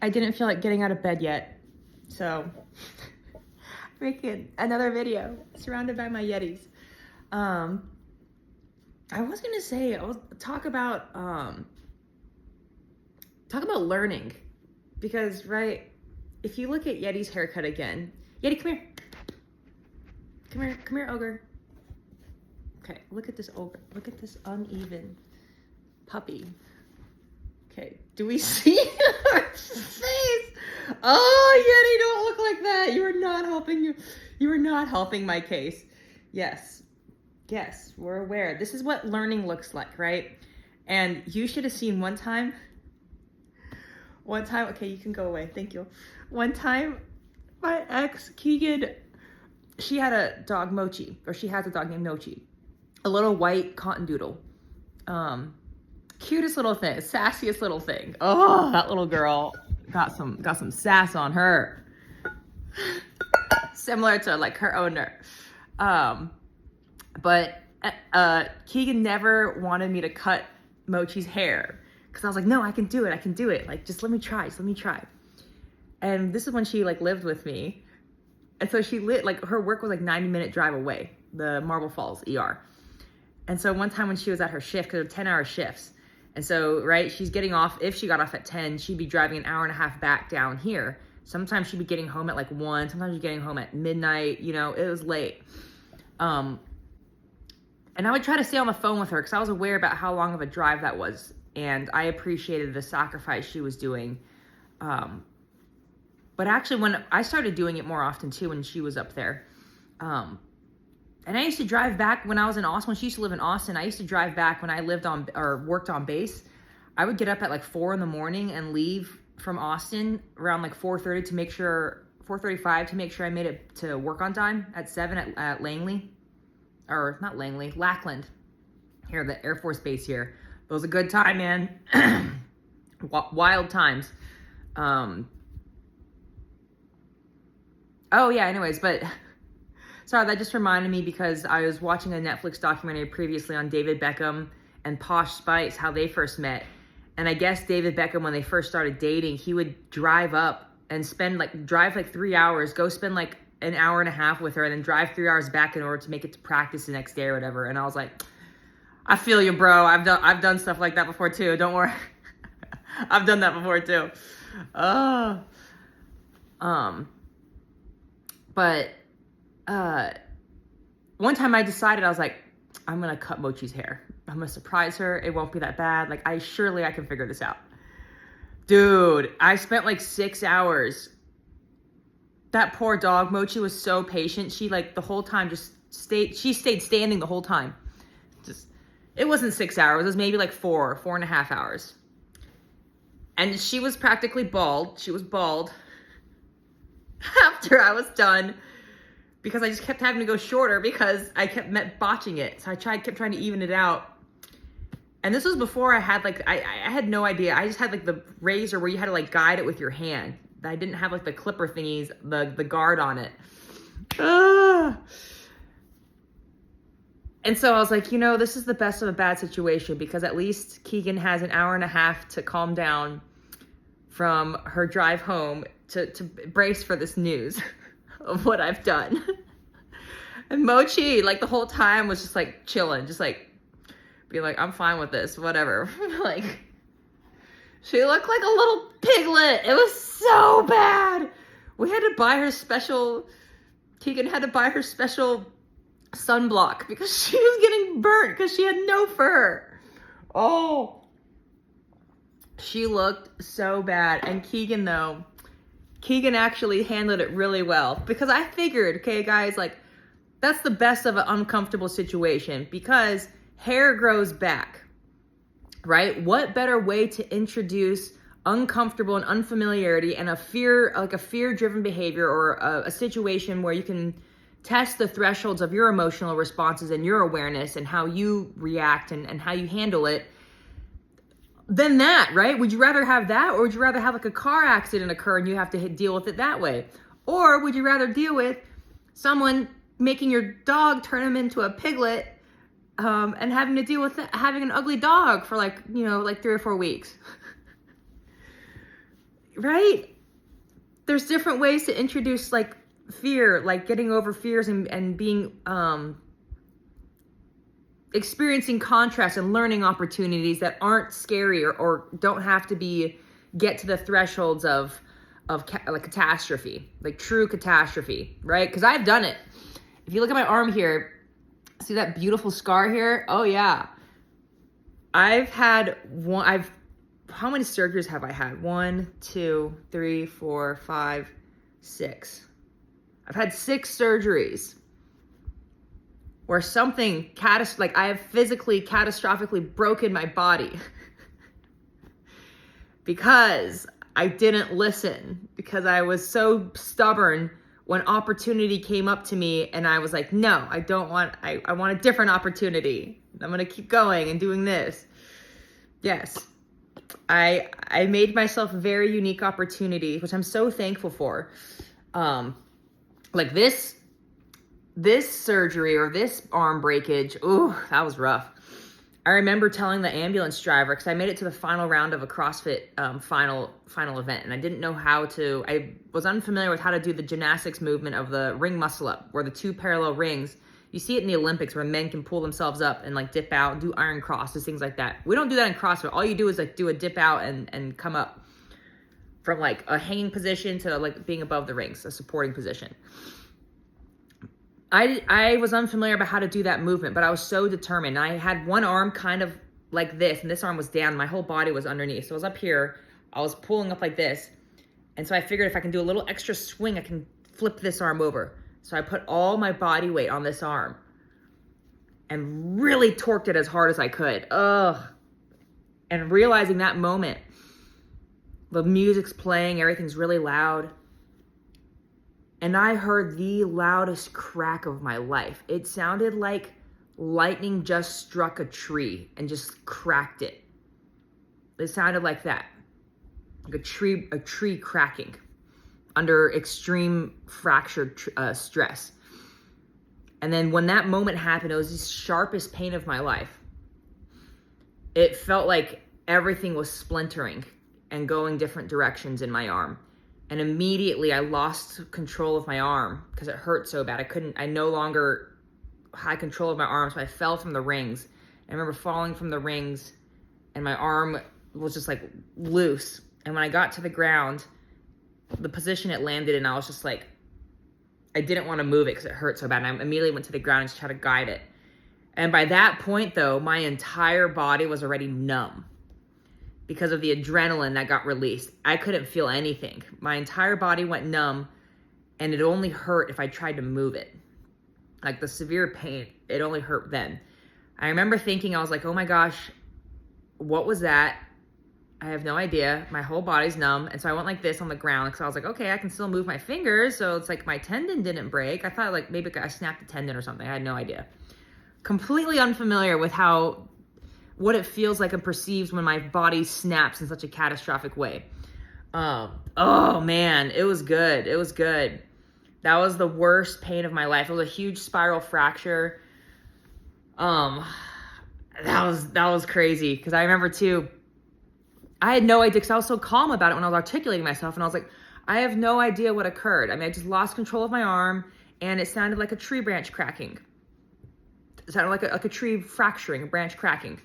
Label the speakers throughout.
Speaker 1: I didn't feel like getting out of bed yet. So, making another video surrounded by my Yetis. I was gonna say, I was talk about learning, because right, if you look at Yeti's haircut again, Yeti, come here, ogre. Okay, look at this ogre. Look at this uneven puppy. Okay, do we see her face? Oh, Yeti, don't look like that. You are not helping you are not helping my case. Yes, we're aware. This is what learning looks like, right? And you should have seen one time, okay, you can go away, thank you. One time, my ex, Keegan, she had a dog, Mochi, or she has a dog named Mochi, a little white cotton doodle. Cutest little thing, sassiest little thing. Oh, that little girl got some sass on her. Similar to like her owner. But Keegan never wanted me to cut Mochi's hair, because I was like, no, I can do it. Like, just let me try. And this is when she like lived with me. And so her work was like 90-minute drive away, the Marble Falls ER. And so one time when she was at her shift, because they're 10-hour shifts. And so, right, she's getting off, if she got off at 10, she'd be driving an hour and a half back down here. Sometimes she'd be getting home at like 1, sometimes she'd be getting home at midnight, it was late. And I would try to stay on the phone with her because I was aware about how long of a drive that was. And I appreciated the sacrifice she was doing. But actually, when I started doing it more often too, when she was up there. And I used to drive back when I was in Austin. When she used to live in Austin, I used to drive back when I lived on or worked on base. I would get up at like 4 in the morning and leave from Austin around like 4:30 to make sure, 4:35 to make sure I made it to work on time at 7 at Langley. Or not Langley, Lackland. Here, the Air Force Base here. It was a good time, man. Wild times. Oh yeah, anyways, but sorry, that just reminded me because I was watching a Netflix documentary previously on David Beckham and Posh Spice, how they first met. And I guess David Beckham, when they first started dating, he would drive up and drive 3 hours, go spend like an hour and a half with her, and then drive 3 hours back in order to make it to practice the next day or whatever. And I was like, I feel you, bro. I've done stuff like that before too. Don't worry. I've done that before too. But one time I decided, I was like, I'm gonna cut Mochi's hair. I'm gonna surprise her. It won't be that bad. Like, I can figure this out. Dude, I spent like 6 hours. That poor dog, Mochi, was so patient. She the whole time stayed standing the whole time. It wasn't 6 hours. It was maybe like 4.5 hours. And she was practically bald. She was bald after I was done, because I just kept having to go shorter because I kept botching it. So I kept trying to even it out. And this was before I had I had no idea. I just had the razor where you had to guide it with your hand. I didn't have the clipper thingies, the guard on it. And so I was like, this is the best of a bad situation, because at least Keegan has an hour and a half to calm down from her drive home to brace for this news of what I've done. And Mochi, the whole time was just chilling, just being like, I'm fine with this, whatever. She looked like a little piglet. It was so bad. Keegan had to buy her special sunblock because she was getting burnt because she had no fur. Oh, she looked so bad. And Keegan actually handled it really well, because I figured, okay, guys, that's the best of an uncomfortable situation, because hair grows back, right? What better way to introduce uncomfortable and unfamiliarity and a fear-driven behavior, or a situation where you can test the thresholds of your emotional responses and your awareness and how you react and how you handle it, than that, right? Would you rather have that, or would you rather have a car accident occur and you have to deal with it that way? Or would you rather deal with someone making your dog turn him into a piglet, and having to deal with having an ugly dog for 3 or 4 weeks? right? There's different ways to introduce like fear, like getting over fears and being, experiencing contrast and learning opportunities that aren't scary or don't have to get to the thresholds of like catastrophe, like true catastrophe, right? Because I've done it. If you look at my arm here, see that beautiful scar here? Oh yeah. How many surgeries have I had? 1, 2, 3, 4, 5, 6. I've had 6 surgeries where something like I have physically catastrophically broken my body because I didn't listen, because I was so stubborn when opportunity came up to me and I was like, no, I want a different opportunity. I'm going to keep going and doing this. Yes. I made myself a very unique opportunity, which I'm so thankful for. Like this surgery or this arm breakage, ooh, that was rough. I remember telling the ambulance driver, because I made it to the final round of a CrossFit final event, and I didn't know I was unfamiliar with how to do the gymnastics movement of the ring muscle up, where the 2 parallel rings, you see it in the Olympics where men can pull themselves up and like dip out and do iron crosses, things like that. We don't do that in CrossFit. All you do is like do a dip out and come up from like a hanging position to like being above the rings, a supporting position. I was unfamiliar about how to do that movement, but I was so determined. I had one arm kind of like this, and this arm was down. My whole body was underneath. So I was up here. I was pulling up like this. And so I figured if I can do a little extra swing, I can flip this arm over. So I put all my body weight on this arm and really torqued it as hard as I could. Ugh. And realizing that moment, the music's playing, everything's really loud. And I heard the loudest crack of my life. It sounded like lightning just struck a tree and just cracked it. It sounded like that. Like a tree cracking under extreme fractured stress. And then when that moment happened, it was the sharpest pain of my life. It felt like everything was splintering and going different directions in my arm. And immediately I lost control of my arm because it hurt so bad. I no longer had control of my arm, so I fell from the rings. I remember falling from the rings and my arm was just like loose. And when I got to the ground, the position it landed in, I was just like, I didn't want to move it because it hurt so bad. And I immediately went to the ground and just tried to guide it. And by that point though, my entire body was already numb because of the adrenaline that got released. I couldn't feel anything. My entire body went numb, and it only hurt if I tried to move it. Like the severe pain, it only hurt then. I remember thinking, I was like, oh my gosh, what was that? I have no idea. My whole body's numb. And so I went like this on the ground because I was like, okay, I can still move my fingers. So it's like my tendon didn't break. I thought like maybe I snapped a tendon or something. I had no idea. Completely unfamiliar with what it feels like and perceives when my body snaps in such a catastrophic way. Oh man, it was good. It was good. That was the worst pain of my life. It was a huge spiral fracture. That was crazy because I remember too, I had no idea because I was so calm about it when I was articulating myself, and I was like, I have no idea what occurred. I mean, I just lost control of my arm and it sounded like a tree branch cracking. It sounded like a tree fracturing, a branch cracking.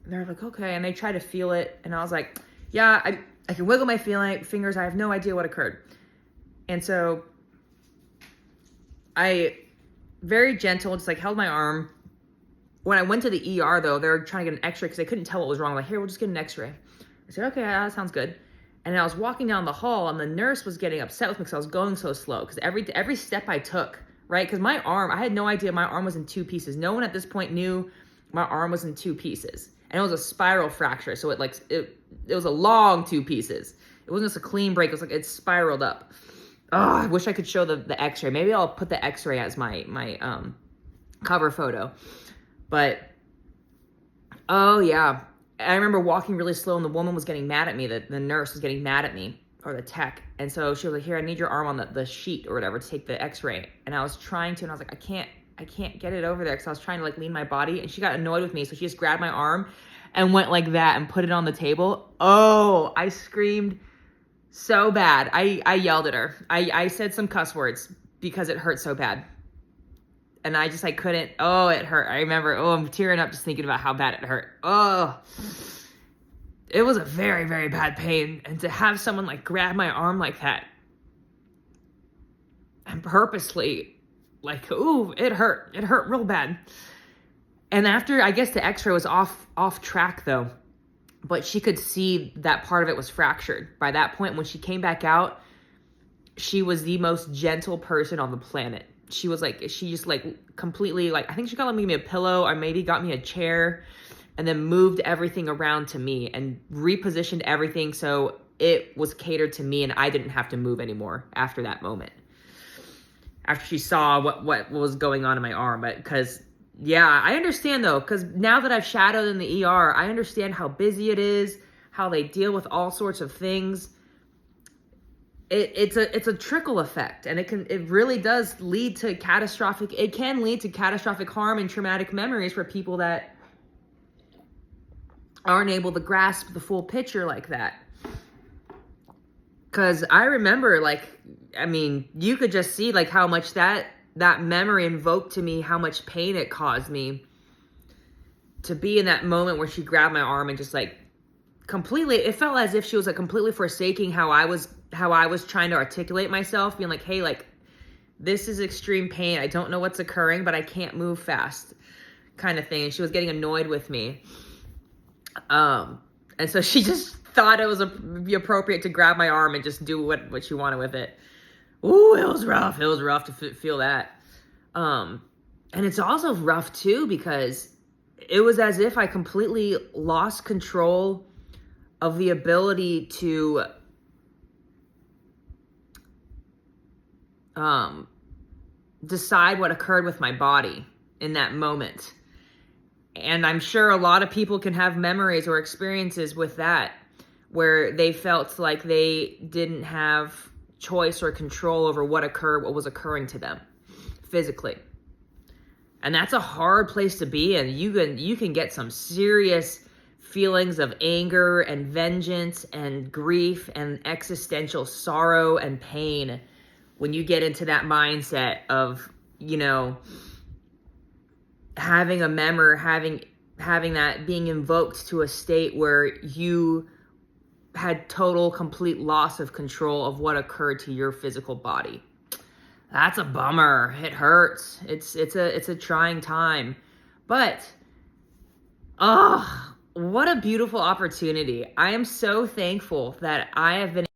Speaker 1: And they're like, okay. And they tried to feel it. And I was like, yeah, I can wiggle my fingers. I have no idea what occurred. And so I, very gentle, just like held my arm. When I went to the ER though, they were trying to get an x-ray because they couldn't tell what was wrong. I'm like, here, we'll just get an x-ray. I said, okay, that sounds good. And then I was walking down the hall and the nurse was getting upset with me because I was going so slow. Because every step I took, right? Because my arm, I had no idea my arm was in 2 pieces. No one at this point knew my arm was in 2 pieces. And it was a spiral fracture. So it was a long 2 pieces. It wasn't just a clean break. It was like it spiraled up. Oh, I wish I could show the x-ray. Maybe I'll put the x-ray as my cover photo. But, oh yeah. I remember walking really slow and the woman was getting mad at me. The nurse was getting mad at me, or the tech. And so she was like, here, I need your arm on the sheet or whatever to take the x-ray. And I was trying to, and I was like, I can't get it over there because I was trying to like lean my body, and she got annoyed with me. So she just grabbed my arm and went like that and put it on the table. Oh, I screamed So bad. I yelled at her. I said some cuss words because it hurt so bad. And I just, I couldn't. Oh, it hurt. I remember, I'm tearing up just thinking about how bad it hurt. Oh, it was a very, very bad pain. And to have someone like grab my arm like that and purposely, like, ooh, it hurt. It hurt real bad. And after, I guess the x-ray was off track though. But she could see that part of it was fractured. By that point, when she came back out, she was the most gentle person on the planet. She was like, she just like completely like, I think she got me a pillow or maybe got me a chair and then moved everything around to me and repositioned everything so it was catered to me and I didn't have to move anymore after that moment. After she saw what was going on in my arm. But because, yeah, I understand though, because now that I've shadowed in the ER, I understand how busy it is, how they deal with all sorts of things. It's a trickle effect, and it really does lead to catastrophic harm and traumatic memories for people that aren't able to grasp the full picture like that. Because I remember, like, I mean, you could just see like how much that memory invoked to me, how much pain it caused me to be in that moment where she grabbed my arm and just like completely, it felt as if she was like completely forsaking how I was trying to articulate myself, being like, hey, like, this is extreme pain. I don't know what's occurring, but I can't move fast, kind of thing. And she was getting annoyed with me. And so she just thought it was be appropriate to grab my arm and just do what she wanted with it. Ooh, it was rough. It was rough to feel that. And it's also rough too, because it was as if I completely lost control of the ability to decide what occurred with my body in that moment. And I'm sure a lot of people can have memories or experiences with that, where they felt like they didn't have choice or control over what was occurring to them physically. And that's a hard place to be in. You can get some serious feelings of anger and vengeance and grief and existential sorrow and pain when you get into that mindset of, you know, having a memory, having that being invoked to a state where you had total, complete loss of control of what occurred to your physical body. That's a bummer. It hurts. It's a trying time. But, what a beautiful opportunity. I am so thankful that I have been